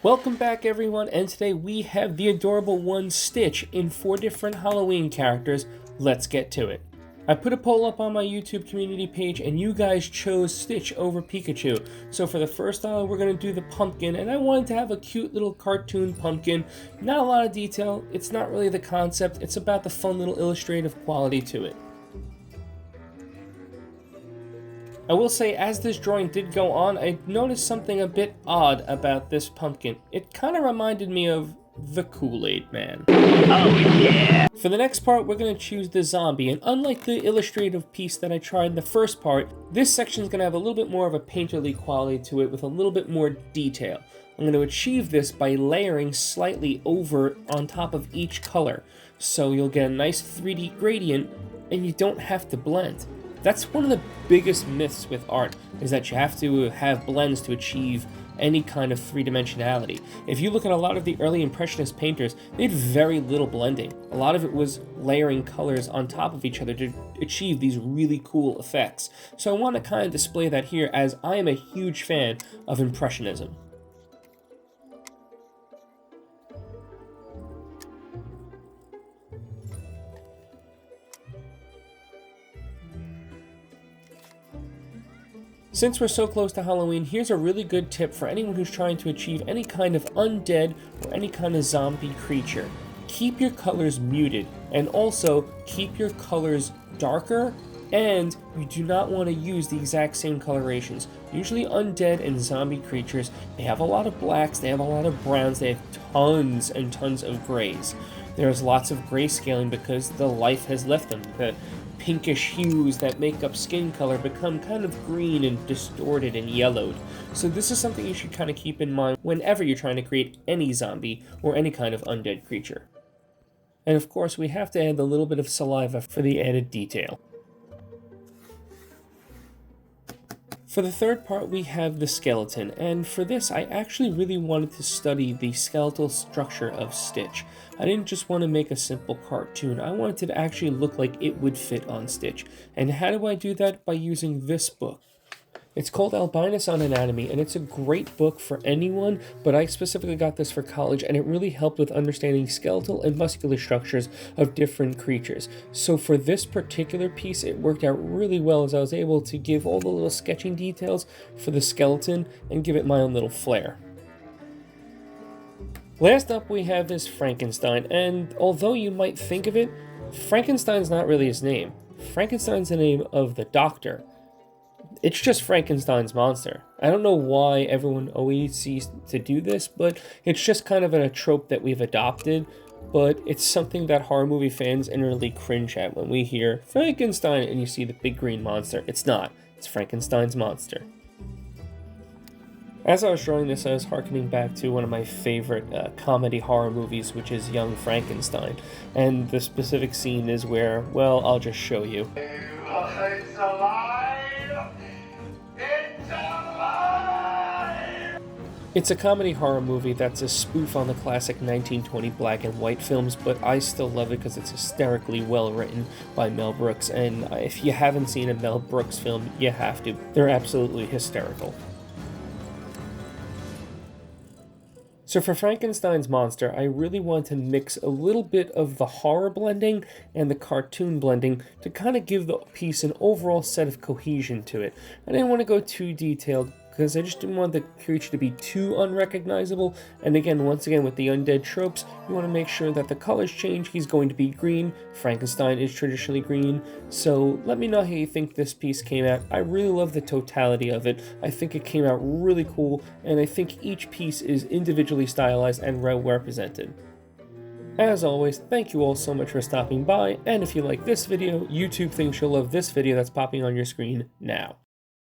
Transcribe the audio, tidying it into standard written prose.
Welcome back everyone, and today we have the adorable one Stitch in 4 different Halloween characters. Let's get to it. I put a poll up on my YouTube community page and you guys chose Stitch over Pikachu. So for the first style we're going to do the pumpkin, and I wanted to have a cute little cartoon pumpkin. Not a lot of detail, it's not really the concept, it's about the fun little illustrative quality to it. I will say, as this drawing did go on, I noticed something a bit odd about this pumpkin. It kind of reminded me of the Kool-Aid Man. Oh yeah! For the next part, we're going to choose the zombie, and unlike the illustrative piece that I tried in the first part, this section is going to have a little bit more of a painterly quality to it with a little bit more detail. I'm going to achieve this by layering slightly over on top of each color, so you'll get a nice 3D gradient, and you don't have to blend. That's one of the biggest myths with art, is that you have to have blends to achieve any kind of three-dimensionality. If you look at a lot of the early Impressionist painters, they had very little blending. A lot of it was layering colors on top of each other to achieve these really cool effects. So I want to kind of display that here, as I am a huge fan of Impressionism. Since we're so close to Halloween, here's a really good tip for anyone who's trying to achieve any kind of undead or any kind of zombie creature. Keep your colors muted, and also keep your colors darker, and you do not want to use the exact same colorations. Usually undead and zombie creatures, they have a lot of blacks, they have a lot of browns, they have tons and tons of grays. There's lots of grayscaling because the life has left them. The pinkish hues that make up skin color become kind of green and distorted and yellowed. So this is something you should kind of keep in mind whenever you're trying to create any zombie or any kind of undead creature. And of course, we have to add a little bit of saliva for the added detail. For the third part, we have the skeleton, and for this I actually really wanted to study the skeletal structure of Stitch. I didn't just want to make a simple cartoon, I wanted it to actually look like it would fit on Stitch. And how do I do that? By using this book. It's called Albinus on Anatomy, and it's a great book for anyone, but I specifically got this for college, and it really helped with understanding skeletal and muscular structures of different creatures. So for this particular piece, it worked out really well, as I was able to give all the little sketching details for the skeleton and give it my own little flair. Last up, we have this Frankenstein, and although you might think of it, Frankenstein's not really his name. Frankenstein's the name of the doctor. It's just Frankenstein's monster. I don't know why everyone always sees to do this, but it's just kind of a trope that we've adopted, but it's something that horror movie fans inwardly cringe at when we hear Frankenstein and you see the big green monster. It's not. It's Frankenstein's monster. As I was drawing this, I was harkening back to one of my favorite comedy horror movies, which is Young Frankenstein. And the specific scene is where, well, I'll just show you. It's alive! It's alive! It's a comedy horror movie that's a spoof on the classic 1920 black and white films, but I still love it because it's hysterically well written by Mel Brooks, and if you haven't seen a Mel Brooks film, you have to. They're absolutely hysterical. So for Frankenstein's monster, I really want to mix a little bit of the horror blending and the cartoon blending to kind of give the piece an overall set of cohesion to it. I didn't want to go too detailed because I just didn't want the creature to be too unrecognizable. And again, once again, with the undead tropes, you want to make sure that the colors change. He's going to be green. Frankenstein is traditionally green. So let me know how you think this piece came out. I really love the totality of it. I think it came out really cool, and I think each piece is individually stylized and well represented. As always, thank you all so much for stopping by, and if you like this video, YouTube thinks you'll love this video that's popping on your screen now.